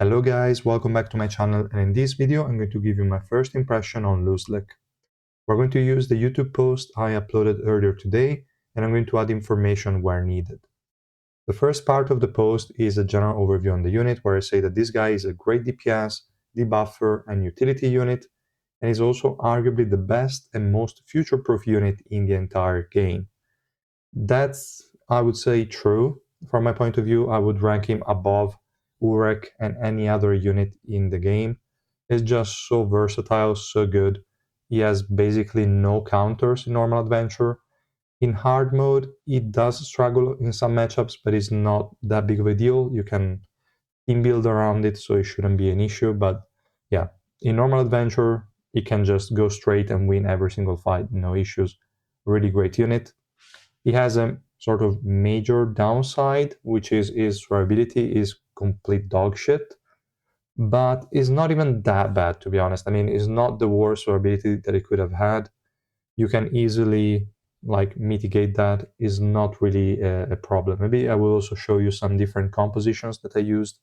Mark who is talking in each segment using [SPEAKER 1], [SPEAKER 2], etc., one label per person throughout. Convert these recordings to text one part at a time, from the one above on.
[SPEAKER 1] Hello guys, welcome back to my channel, and in this video I'm going to give you my first impression on Luslec. We're going to use the YouTube post I uploaded earlier today, and I'm going to add information where needed. The first part of the post is a general overview on the unit where I say that this guy is a great DPS, debuffer and utility unit, and is also arguably the best and most future-proof unit in the entire game. That's, I would say, true. From my point of view, I would rank him above Urek and any other unit in the game. He's just so versatile, so good. He has basically no counters in normal adventure. In hard mode, he does struggle in some matchups, but it's not that big of a deal. You can team build around it, so it shouldn't be an issue. But yeah, in normal adventure, he can just go straight and win every single fight, no issues. Really great unit. He has a sort of major downside, which is his survivability is complete dog shit, but it's not even that bad, to be honest. I mean, it's not the worst survivability that it could have had. You can easily mitigate that. Is not really a problem. Maybe I will also show you some different compositions that I used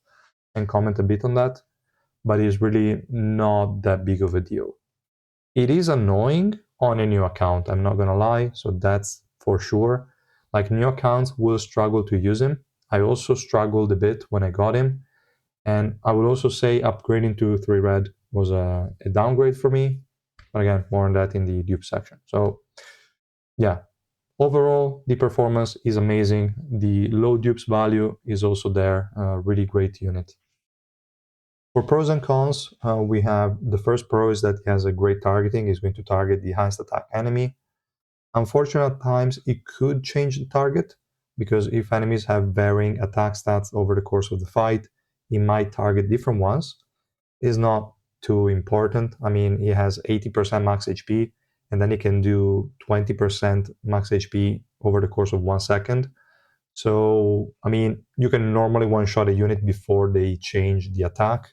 [SPEAKER 1] and comment a bit on that, but it's really not that big of a deal. It is annoying on a new account, I'm not gonna lie, so that's for sure. Like, new accounts will struggle to use him. I also struggled a bit when I got him, and I would also say upgrading to 3 red was a downgrade for me, but again, more on that in the dupe section. So yeah, overall the performance is amazing. The low dupes value is also there, really great unit. For pros and cons, we have the first pro is that he has a great targeting. He's going to target the highest attack enemy. Unfortunately, at times it could change the target, because if enemies have varying attack stats over the course of the fight, he might target different ones. It's not too important. I mean, he has 80% max HP, and then he can do 20% max HP over the course of 1 second. So, I mean, you can normally one-shot a unit before they change the attack.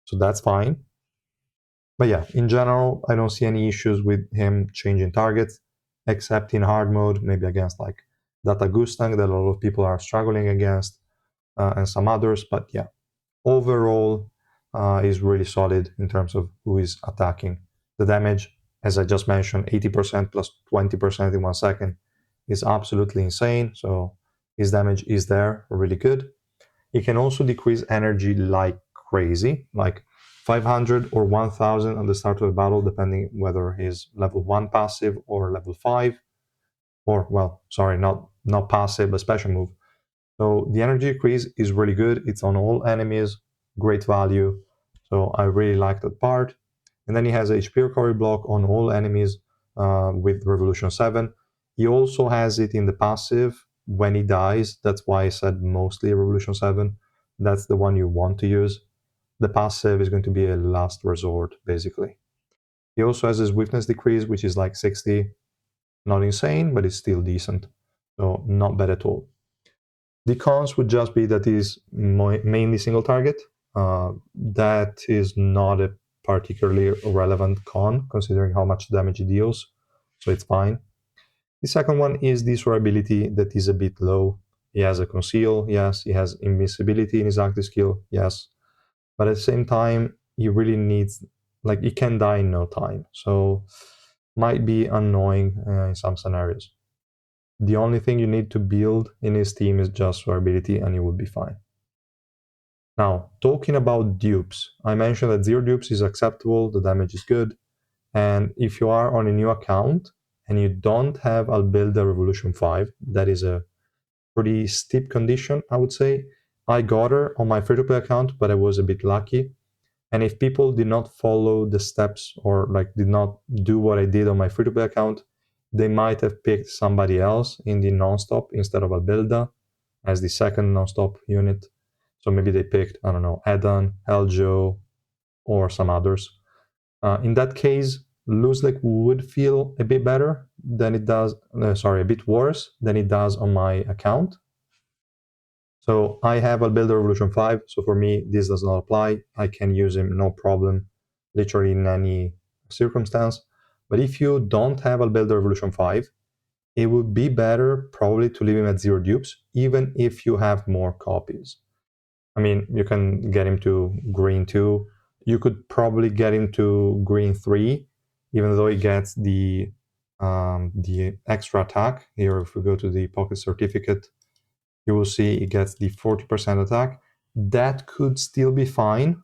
[SPEAKER 1] So that's fine. But yeah, in general, I don't see any issues with him changing targets, except in hard mode, maybe against like Data Gustang that a lot of people are struggling against, and some others. But yeah, overall is really solid in terms of who is attacking. The damage, as I just mentioned, 80% plus 20% in 1 second is absolutely insane. So his damage is there, really good. He can also decrease energy like crazy, like 500 or 1000 at the start of the battle, depending whether he's level 1 passive or level 5, or, well, sorry, not passive, but special move. So the energy decrease is really good. It's on all enemies, great value. So I really like that part. And then he has HP recovery block on all enemies with Revolution 7. He also has it in the passive when he dies. That's why I said mostly Revolution 7. That's the one you want to use. The passive is going to be a last resort, basically. He also has his weakness decrease, which is like 60. Not insane, but it's still decent. So not bad at all. The cons would just be that he's mainly single target. That is not a particularly relevant con, considering how much damage he deals, so it's fine. The second one is the survivability that is a bit low. He has a conceal, yes. He has invincibility in his active skill, yes. But at the same time, he really needs, like, he can die in no time, so might be annoying in some scenarios. The only thing you need to build in his team is just survivability, and you will be fine. Now, talking about dupes, I mentioned that 0 dupes is acceptable, the damage is good, and if you are on a new account and you don't have Albilda Revolution 5, that is a pretty steep condition, I would say. I got her on my free-to-play account, but I was a bit lucky. And if people did not follow the steps, or did not do what I did on my free-to-play account, they might have picked somebody else in the non-stop instead of Albilda as the second non-stop unit. So maybe they picked, I don't know, Edan, Eljo, or some others. In that case, Luslec would feel a bit better than it does, a bit worse than it does on my account. So I have Albilda Revolution 5, so for me this does not apply. I can use him no problem, literally in any circumstance. But if you don't have Albilda Revolution 5, it would be better probably to leave him at 0 dupes, even if you have more copies. I mean, you can get him to green 2. You could probably get him to green 3, even though he gets the extra attack. Here, if we go to the pocket certificate, you will see he gets the 40% attack. That could still be fine.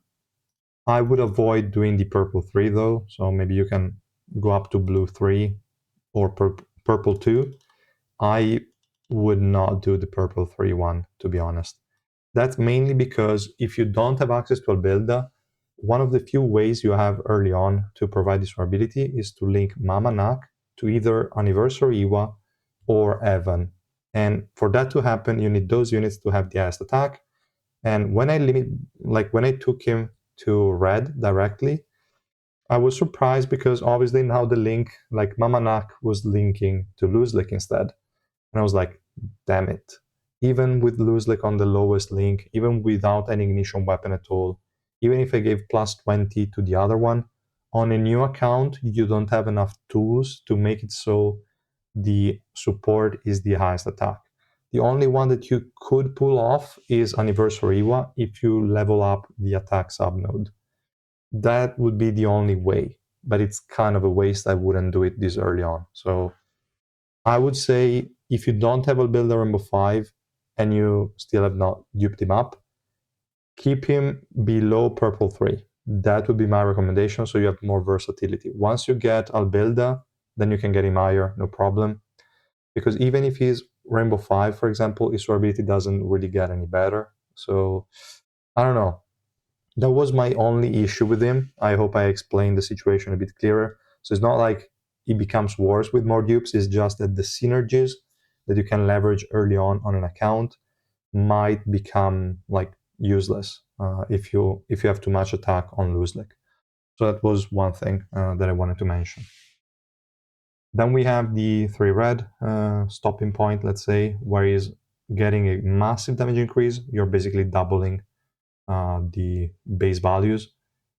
[SPEAKER 1] I would avoid doing the purple 3 though, so maybe you can go up to blue 3 or purple 2. I would not do the purple 3 one, to be honest. That's mainly because if you don't have access to Albilda, one of the few ways you have early on to provide this ability is to link Mama Nak to either Anniversary Iwa or Evan. And for that to happen, you need those units to have the highest attack. And when when I took him to red directly, I was surprised because obviously now the link, like Mama Nak was linking to Luslec instead. And I was like, damn it. Even with Luslec on the lowest link, even without any ignition weapon at all, even if I gave plus 20 to the other one, on a new account, you don't have enough tools to make it so the support is the highest attack. The only one that you could pull off is Anniversary Iwa if you level up the attack subnode. That would be the only way, but it's kind of a waste. I wouldn't do it this early on. So I would say if you don't have a builder Rainbow 5 and you still have not duped him up, keep him below purple 3. That would be my recommendation so you have more versatility. Once you get Albilda, then you can get him higher, no problem. Because even if he's Rainbow 5, for example, his durability doesn't really get any better. So I don't know. That was my only issue with him. I hope I explained the situation a bit clearer. So it's not like he becomes worse with more dupes, it's just that the synergies that you can leverage early on an account might become like useless if you have too much attack on Luslec. So that was one thing that I wanted to mention. Then we have the 3 red stopping point, let's say, where he's getting a massive damage increase. You're basically doubling the base values,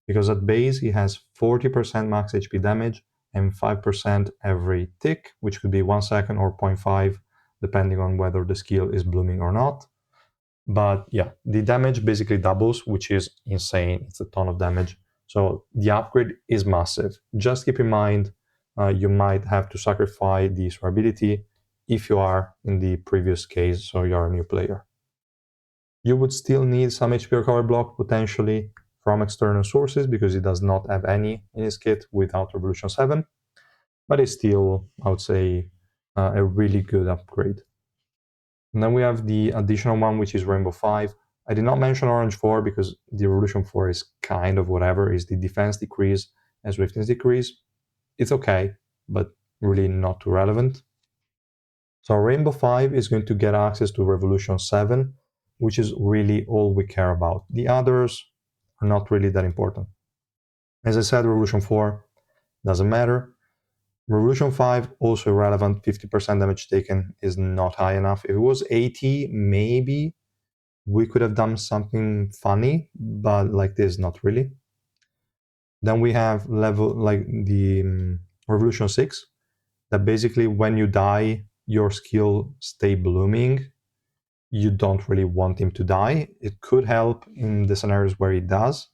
[SPEAKER 1] because at base he has 40% max HP damage and 5% every tick, which could be 1 second or 0.5, depending on whether the skill is blooming or not. But yeah, the damage basically doubles, which is insane. It's a ton of damage. So the upgrade is massive. Just keep in mind, you might have to sacrifice the survivability if you are in the previous case, so you're a new player. You would still need some HP recovery block potentially from external sources because it does not have any in his kit without Revolution 7, but it's still, I would say, a really good upgrade. And then we have the additional one, which is Rainbow 5. I did not mention Orange 4 because the Revolution 4 is kind of whatever, is the defense decrease and swiftness decrease. It's okay, but really not too relevant. So Rainbow 5 is going to get access to Revolution 7, which is really all we care about. The others are not really that important. As I said, Revolution 4 doesn't matter. Revolution 5 also irrelevant. 50% damage taken is not high enough. If it was 80, maybe we could have done something funny, but like this, not really. Then we have level like the Revolution 6, that basically when you die, your skill stay blooming. You don't really want him to die. It could help in the scenarios where it does,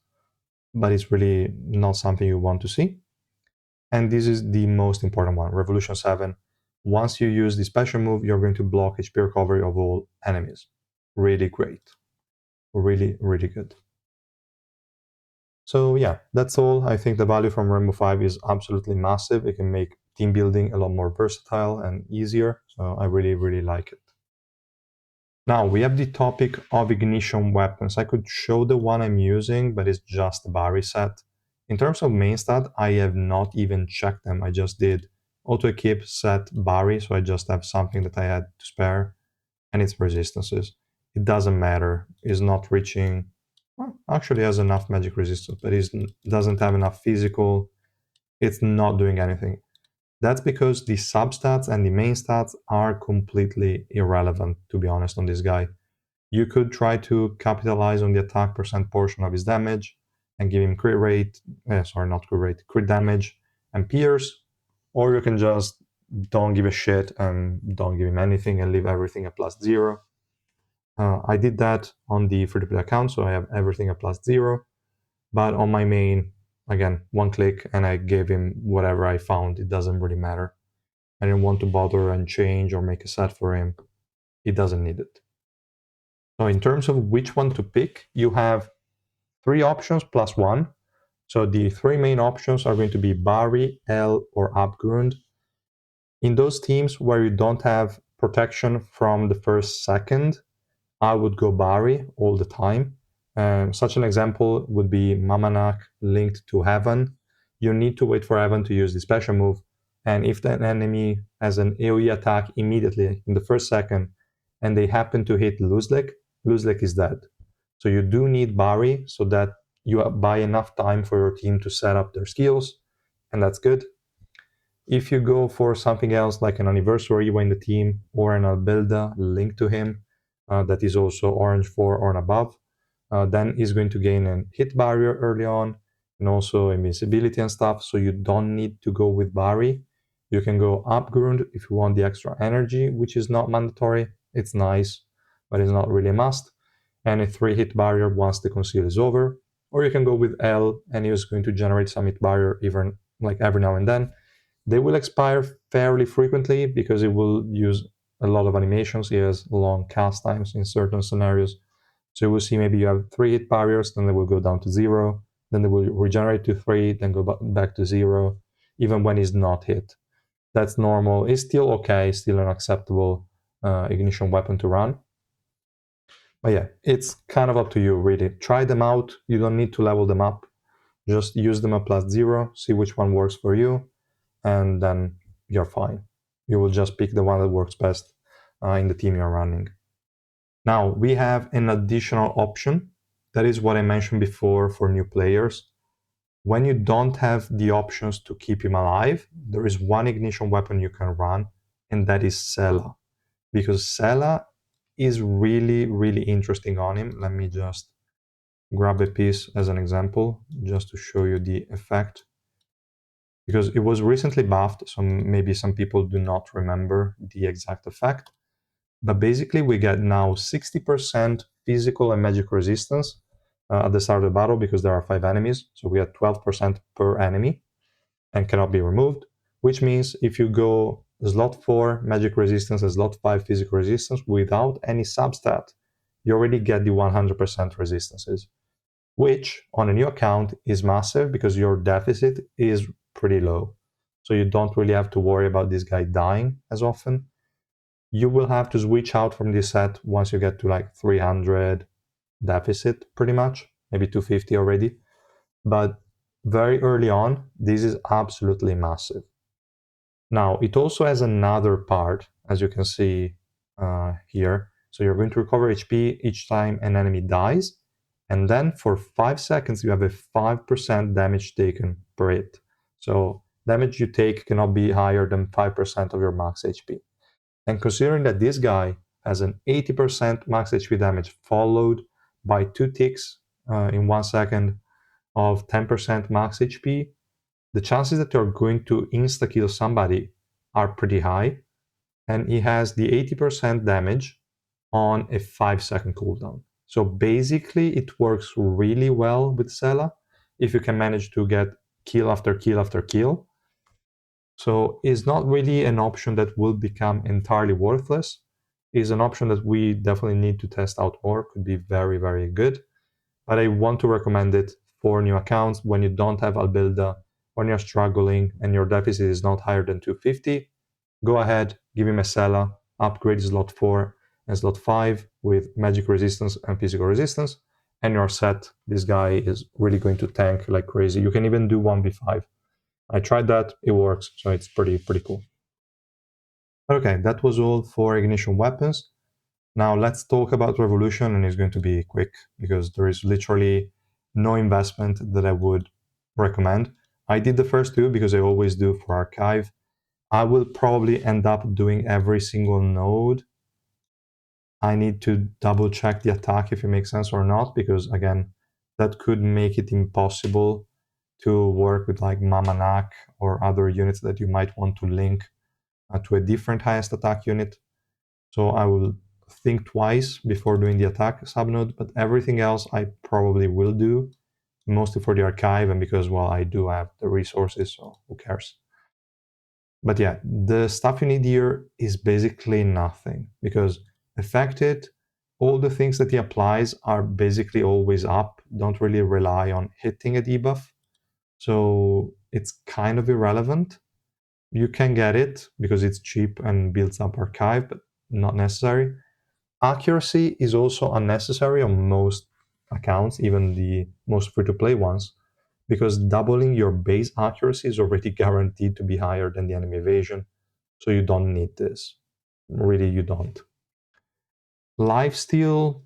[SPEAKER 1] but it's really not something you want to see. And this is the most important one, Revolution 7. Once you use the special move, you're going to block HP recovery of all enemies. Really great. Really, really good. So yeah, that's all. I think the value from Rainbow 5 is absolutely massive. It can make team building a lot more versatile and easier. So I really, really like it. Now we have the topic of ignition weapons. I could show the one I'm using, but it's just a Barry set. In terms of main stat, I have not even checked them. I just did auto equip set Barry, so I just have something that I had to spare, and its resistances. It doesn't matter. It's not reaching. Well, actually has enough magic resistance, but it doesn't have enough physical. It's not doing anything. That's because the substats and the main stats are completely irrelevant, to be honest, on this guy. You could try to capitalize on the attack percent portion of his damage and give him crit rate, not crit rate, crit damage and pierce, or you can just don't give a shit and don't give him anything and leave everything at +0. I did that on the free-to-play account, so I have everything at +0. But on my main, again, one click, and I gave him whatever I found. It doesn't really matter. I didn't want to bother and change or make a set for him. He doesn't need it. So in terms of which one to pick, you have 3 options plus 1. So the 3 main options are going to be Barry, L, or Abgrund. In those teams where you don't have protection from the first second, I would go Barry all the time. Such an example would be Mamanak linked to Heaven. You need to wait for Heaven to use the special move, and if an enemy has an AoE attack immediately in the first second, and they happen to hit Luslec, Luslec is dead. So you do need Barry so that you buy enough time for your team to set up their skills, and that's good. If you go for something else like an anniversary in the team or an Albilda linked to him that is also orange 4 or above, then he's going to gain a hit barrier early on and also invincibility and stuff. So you don't need to go with Barry. You can go Upgrund if you want the extra energy, which is not mandatory. It's nice, but it's not really a must. And a 3 hit barrier once the conceal is over. Or you can go with L and he's going to generate some hit barrier even like every now and then. They will expire fairly frequently because it will use a lot of animations. It has long cast times in certain scenarios. So you will see maybe you have 3 hit barriers, then they will go down to 0, then they will regenerate to 3, then go back to 0, even when it's not hit. That's normal. It's still okay, still an acceptable ignition weapon to run. But yeah, it's kind of up to you, really. Try them out. You don't need to level them up. Just use them at +0, see which one works for you, and then you're fine. You will just pick the one that works best in the team you're running. Now, we have an additional option. That is what I mentioned before for new players. When you don't have the options to keep him alive, there is one ignition weapon you can run, and that is Sela. Because Sela is really, really interesting on him. Let me just grab a piece as an example, just to show you the effect. Because it was recently buffed, so maybe some people do not remember the exact effect. But basically, we get now 60% physical and magic resistance at the start of the battle because there are 5 enemies. So we get 12% per enemy and cannot be removed, which means if you go slot 4 magic resistance and slot 5 physical resistance without any substat, you already get the 100% resistances, which on a new account is massive because your deficit is pretty low. So you don't really have to worry about this guy dying as often. You will have to switch out from this set once you get to like 300 deficit, pretty much, maybe 250 already. But very early on, this is absolutely massive. Now, it also has another part, as you can see here. So you're going to recover HP each time an enemy dies. And then for 5 seconds, you have a 5% damage taken per hit. So damage you take cannot be higher than 5% of your max HP. And considering that this guy has an 80% max HP damage followed by 2 ticks in 1 second of 10% max HP, the chances that you're going to insta-kill somebody are pretty high. And he has the 80% damage on a 5-second cooldown. So basically, it works really well with Sela if you can manage to get kill after kill after kill. So it's not really an option that will become entirely worthless. It's an option that we definitely need to test out more. Could be very, very good. But I want to recommend it for new accounts when you don't have Albilda, when you're struggling and your deficit is not higher than 250. Go ahead, give him a Sela, upgrade slot 4 and slot 5 with magic resistance and physical resistance, and you're set. This guy is really going to tank like crazy. You can even do 1v5. I tried that, it works, so it's pretty cool. Okay, that was all for ignition weapons. Now let's talk about Revolution, and it's going to be quick because there is literally no investment that I would recommend. I did the first 2 because I always do for Archive. I will probably end up doing every single node. I need to double check the attack if it makes sense or not, because again, that could make it impossible to work with like Mamanak or other units that you might want to link to a different highest attack unit. So I will think twice before doing the attack subnode, but everything else I probably will do, mostly for the archive and because, well, I do have the resources, so who cares? But yeah, the stuff you need here is basically nothing because affected, all the things that he applies are basically always up, don't really rely on hitting a debuff. So it's kind of irrelevant. You can get it because it's cheap and builds up archive, but not necessary. Accuracy is also unnecessary on most accounts, even the most free-to-play ones, because doubling your base accuracy is already guaranteed to be higher than the enemy evasion, so you don't need this. Really, you don't. Lifesteal,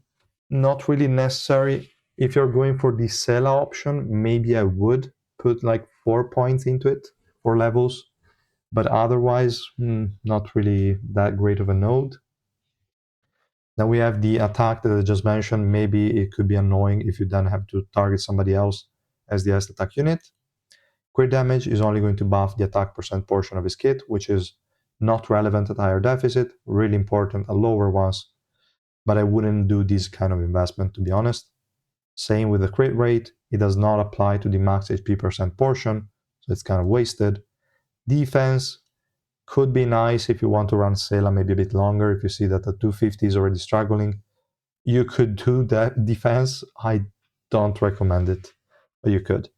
[SPEAKER 1] not really necessary. If you're going for the Sela option, maybe I would put like 4 points into it for levels, but otherwise, not really that great of a node. Then we have the attack that I just mentioned. Maybe it could be annoying if you then have to target somebody else as the S attack unit. Crit damage is only going to buff the attack percent portion of his kit, which is not relevant at higher deficit, really important at lower ones, but I wouldn't do this kind of investment, to be honest. Same with the crit rate, it does not apply to the max HP percent portion, so it's kind of wasted. Defense could be nice if you want to run Sela maybe a bit longer, if you see that the 250 is already struggling. You could do that defense. I don't recommend it, but you could.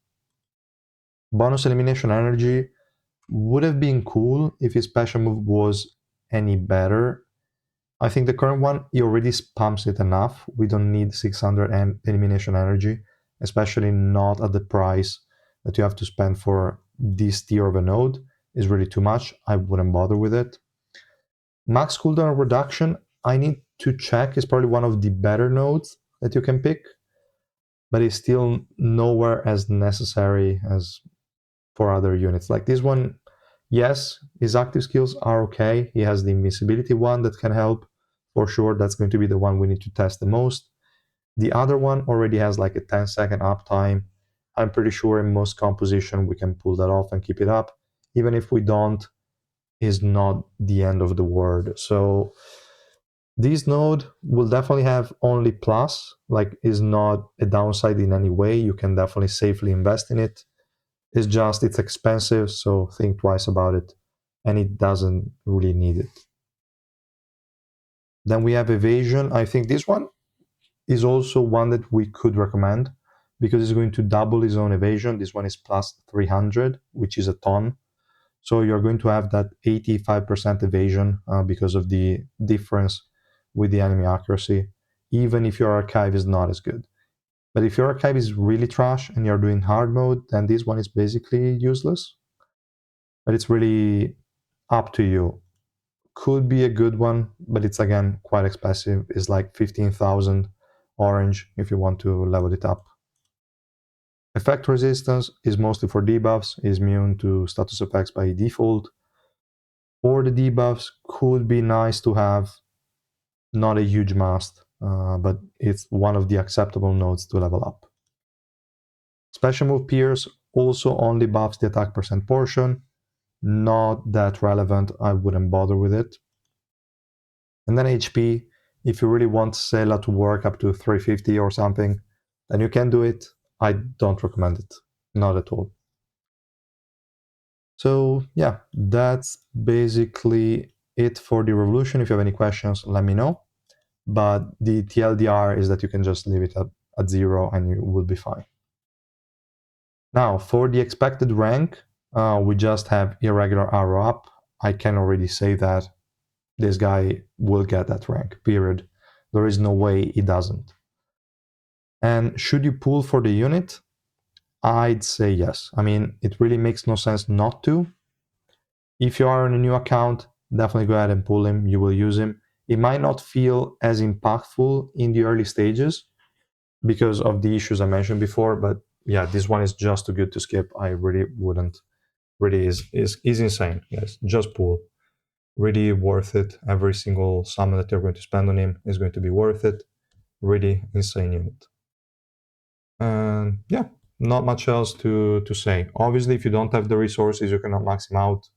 [SPEAKER 1] Bonus elimination energy would have been cool if his special move was any better. I think the current one, he already spams it enough. We don't need 600 elimination energy, especially not at the price that you have to spend for this tier of a node. Is really too much. I wouldn't bother with it. Max cooldown reduction, I need to check, is probably one of the better nodes that you can pick, but it's still nowhere as necessary as for other units. Like this one, yes, his active skills are okay. He has the invincibility one that can help for sure. That's going to be the one we need to test the most. The other one already has like a 10-second uptime. I'm pretty sure in most composition we can pull that off and keep it up. Even if we don't, is not the end of the world. So this node will definitely have only plus, like is not a downside in any way. You can definitely safely invest in it. It's just it's expensive, so think twice about it, and it doesn't really need it. Then we have evasion. I think this one is also one that we could recommend because it's going to double his own evasion. This one is plus 300, which is a ton. So you're going to have that 85% evasion because of the difference with the enemy accuracy, even if your archive is not as good. But if your archive is really trash and you're doing hard mode, then this one is basically useless. But it's really up to you. Could be a good one, but it's again quite expensive. It's like 15,000 orange if you want to level it up. Effect resistance is mostly for debuffs, is immune to status effects by default. For the debuffs, could be nice to have, not a huge must, but it's one of the acceptable nodes to level up. Special move Pierce also only buffs the attack percent portion, not that relevant, I wouldn't bother with it. And then HP, if you really want Sela to work up to 350 or something, then you can do it. I don't recommend it, not at all. So yeah, that's basically it for the revolution. If you have any questions, let me know. But the TLDR is that you can just leave it at 0 and you will be fine. Now, for the expected rank, we just have irregular arrow up. I can already say that this guy will get that rank, period. There is no way he doesn't. And should you pull for the unit? I'd say yes. I mean, it really makes no sense not to. If you are on a new account, definitely go ahead and pull him. You will use him. It might not feel as impactful in the early stages because of the issues I mentioned before, but yeah, this one is just too good to skip. I really wouldn't. Really is insane. Yes, just pull. Really worth it. Every single summon that you're going to spend on him is going to be worth it. Really insane unit. And yeah, not much else to say. Obviously, if you don't have the resources, you cannot max him out.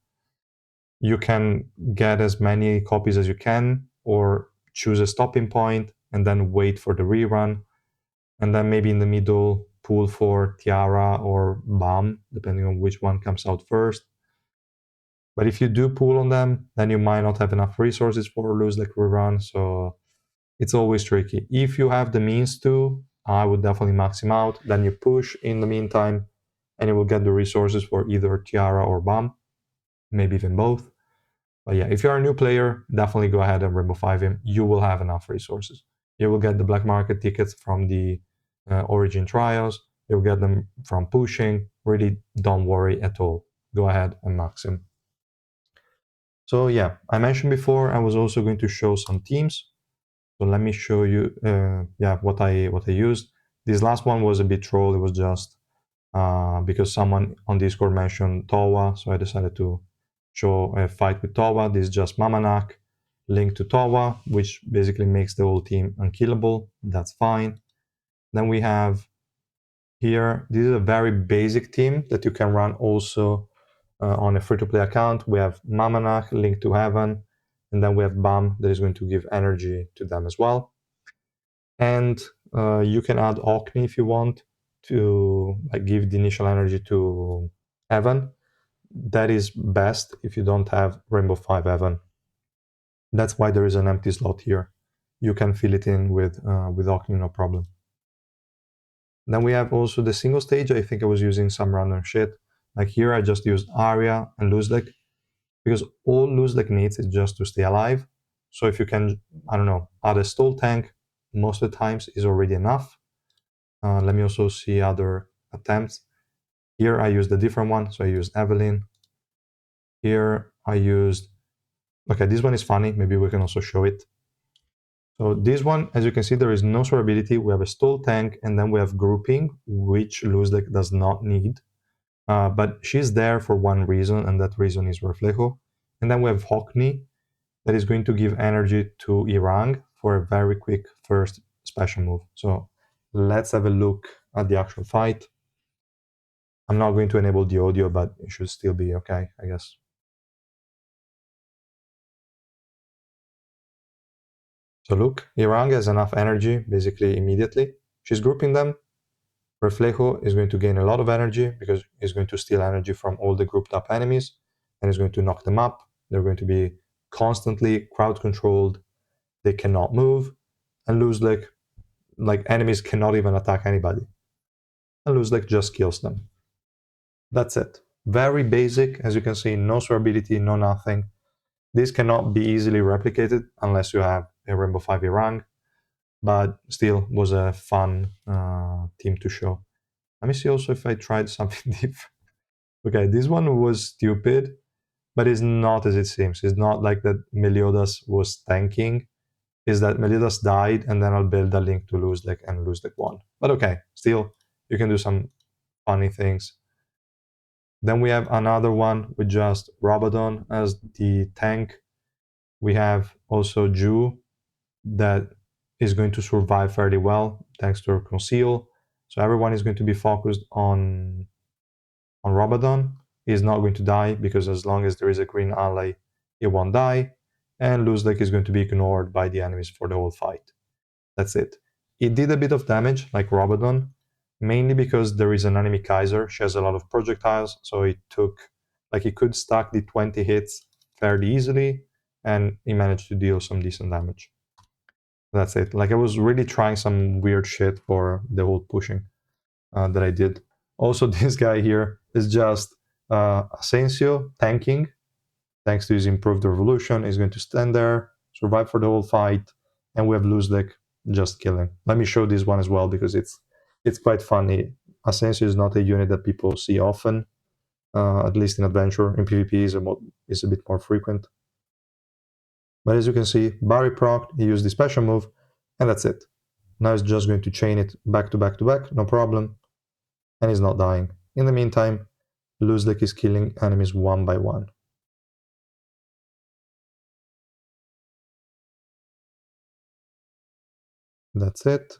[SPEAKER 1] You can get as many copies as you can, or choose a stopping point and then wait for the rerun, and then maybe in the middle pull for Tiara or Bomb, depending on which one comes out first. But if you do pull on them, then you might not have enough resources for Luslec rerun, so it's always tricky. If you have the means to, I would definitely max him out, then you push in the meantime, and you will get the resources for either Tiara or Bomb, maybe even both. But yeah, if you're a new player, definitely go ahead and Rainbow 5 him. You will have enough resources. You will get the black market tickets from the Origin trials. You'll get them from pushing. Really, don't worry at all. Go ahead and max him. So yeah, I mentioned before I was also going to show some teams. So let me show you what I used. This last one was a bit troll. It was just because someone on Discord mentioned Towa, so I decided to show a fight with Towa. This is just Mamanak linked to Towa, which basically makes the whole team unkillable. That's fine. Then we have here, this is a very basic team that you can run also on a free-to-play account. We have Mamanak linked to Heaven, and then we have Bam that is going to give energy to them as well. And you can add Okni if you want to give the initial energy to Heaven. That is best if you don't have Rainbow 5 Heaven. That's why there is an empty slot here. You can fill it in with Okni, no problem. Then we have also the single stage. I think I was using some random shit. Like here, I just used Arya and Luslec, because all Luslec needs is just to stay alive. So if you can, I don't know, add a stall tank, most of the times is already enough. Let me also see other attempts. Here I used a different one, so I used Evelyn. Here I used, okay, this one is funny, maybe we can also show it. So this one, as you can see, there is no survivability. We have a stall tank, and then we have grouping, which Luslec does not need. But she's there for one reason, and that reason is Reflejo. And then we have Hockney, that is going to give energy to Irang for a very quick first special move. So let's have a look at the actual fight. I'm not going to enable the audio, but it should still be okay, I guess. So look, Irang has enough energy basically immediately. She's grouping them. Reflejo is going to gain a lot of energy because he's going to steal energy from all the grouped up enemies and is going to knock them up. They're going to be constantly crowd controlled. They cannot move and Luslec, enemies cannot even attack anybody. And Luslec just kills them. That's it. Very basic, as you can see, no survivability, no nothing. This cannot be easily replicated unless you have a Rainbow 5 Irang, but still was a fun team to show. Let me see also if I tried something different. Okay, this one was stupid, but it's not as it seems. It's not like that Meliodas was tanking. Is that Meliodas died and then I'll build a link to Luslec and Luslec won. But okay, still, you can do some funny things. Then we have another one with just Rabadon as the tank. We have also Ju that is going to survive fairly well thanks to her conceal. So everyone is going to be focused on Rabadon. He is not going to die because as long as there is a green ally, he won't die. And Luslec is going to be ignored by the enemies for the whole fight. That's it. It did a bit of damage, like Rabadon, mainly because there is an enemy Kaiser. She has a lot of projectiles, so it took, he could stack the 20 hits fairly easily, and he managed to deal some decent damage. That's it. I was really trying some weird shit for the whole pushing that I did. Also, this guy here is just Asensio tanking. Thanks to his improved revolution, he's going to stand there, survive for the whole fight, and we have Luslec just killing. Let me show this one as well because it's quite funny. Asensio is not a unit that people see often, at least in Adventure. In PvP is a bit more frequent. But as you can see, Barry proc, he used the special move, and that's it. Now he's just going to chain it back to back to back, no problem, and he's not dying. In the meantime, Luslec is killing enemies one by one. That's it.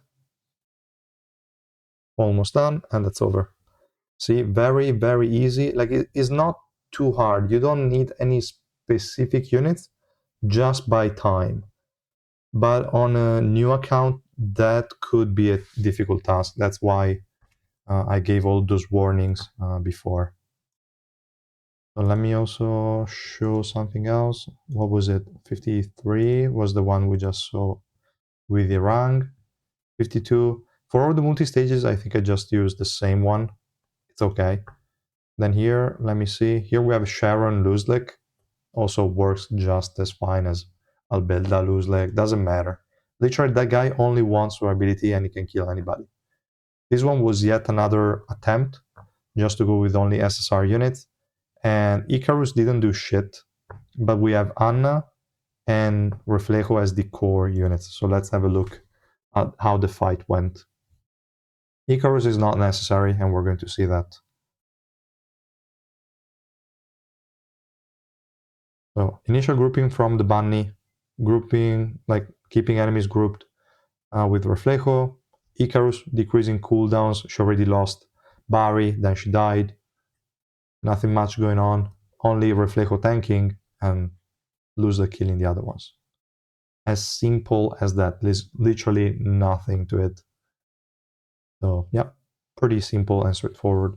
[SPEAKER 1] Almost done, and that's over. See, very, very easy. It is not too hard. You don't need any specific units, just by time. But on a new account, that could be a difficult task. That's why I gave all those warnings before. So let me also show something else. What was it? 53 was the one we just saw with the rank. 52. For all the multi-stages, I think I just used the same one. It's okay. Then here, let me see. Here we have Sharon Luslec. Also works just as fine as Albelda Luslec. Doesn't matter. Literally, that guy only wants durability and he can kill anybody. This one was yet another attempt just to go with only SSR units. And Icarus didn't do shit, but we have Anna and Reflejo as the core units. So let's have a look at how the fight went. Icarus is not necessary, and we're going to see that. So initial grouping from the bunny, grouping, like keeping enemies grouped with Reflejo. Icarus decreasing cooldowns. She already lost Barry, then she died. Nothing much going on. Only Reflejo tanking and Luslec killing the other ones. As simple as that. There's literally nothing to it. So yeah, pretty simple and straightforward.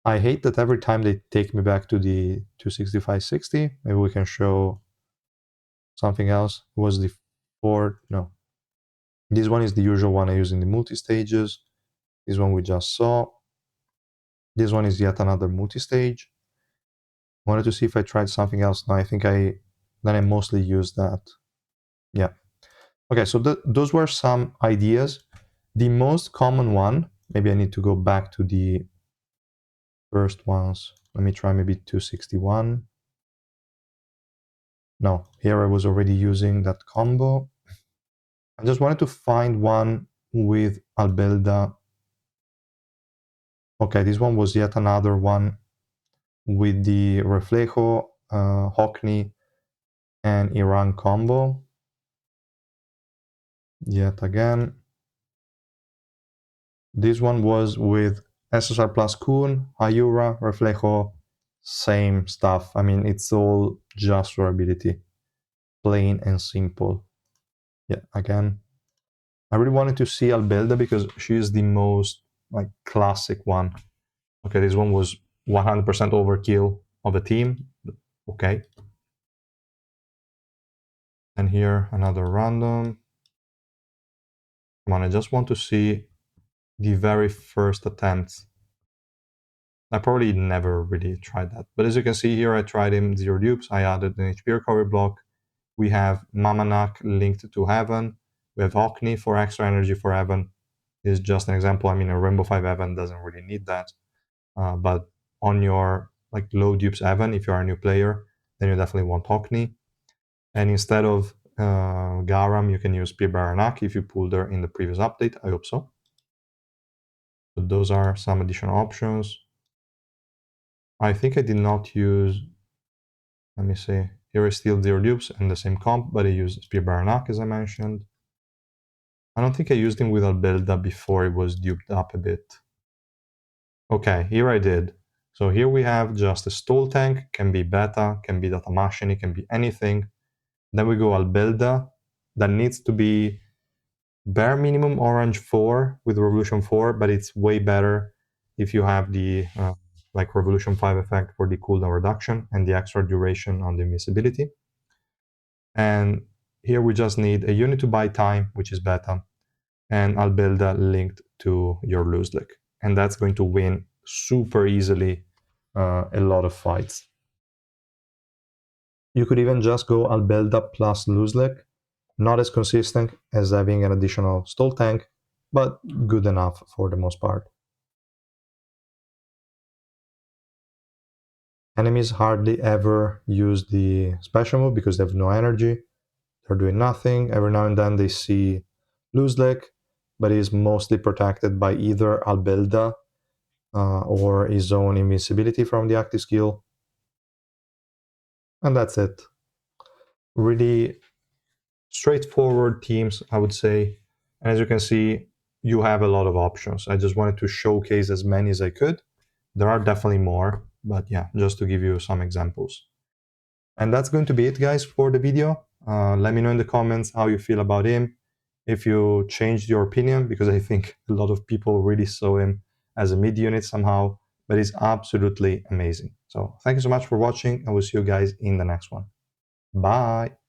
[SPEAKER 1] I hate that every time they take me back to the 265-60. Maybe we can show something else. It was the fourth? No. This one is the usual one I use in the multi-stages. This one we just saw. This one is yet another multi-stage. Wanted to see if I tried something else. No, I think I mostly used that. Yeah. Okay, so those were some ideas. The most common one, maybe I need to go back to the first ones. Let me try maybe 261. No, here I was already using that combo. I just wanted to find one with Albelda. Okay, this one was yet another one with the Reflejo, Hockney, and Iran combo. Yet again. This one was with SSR plus Kun, Ayura, Reflejo, same stuff. I mean, it's all just durability. Plain and simple. Yeah, again. I really wanted to see Albelda because she is the most like classic one. Okay, this one was 100% overkill of a team. Okay. And here another random. Come on, I just want to see the very first attempts. I probably never really tried that. But as you can see here, I tried him 0 dupes. I added an HP recovery block. We have Mamanak linked to Heaven. We have Hockney for extra energy for Heaven. This is just an example. I mean, a Rainbow 5 Heaven doesn't really need that. But on your like low dupes Heaven, if you're a new player, then you definitely want Hockney. And instead of Garam, you can use Spear Baranak if you pulled her in the previous update. I hope so. So those are some additional options. I think I did not use, let me see, here is still 0 dupes and the same comp, but I used Spear Baranak as I mentioned. I don't think I used him with Albelda before it was duped up a bit. Okay, here I did. So here we have just a stall tank, can be beta, can be data machine, it can be anything. Then we go Albelda, that needs to be bare minimum orange 4 with Revolution 4, but it's way better if you have the like Revolution 5 effect for the cooldown reduction and the extra duration on the invincibility. And here we just need a unit to buy time, which is beta, and Albelda linked to your Luslec. And that's going to win super easily a lot of fights. You could even just go Albelda plus Luslec. Not as consistent as having an additional stall tank, but good enough for the most part. Enemies hardly ever use the special move because they have no energy. They're doing nothing. Every now and then they see Luslec, but he's mostly protected by either Albelda or his own invincibility from the active skill. And that's it. Really straightforward teams, I would say. And as you can see, you have a lot of options. I just wanted to showcase as many as I could. There are definitely more, but yeah, just to give you some examples. And that's going to be it, guys, for the video. Let me know in the comments how you feel about him, if you changed your opinion, because I think a lot of people really saw him as a mid unit somehow, but he's absolutely amazing. So thank you so much for watching, and we'll see you guys in the next one. Bye.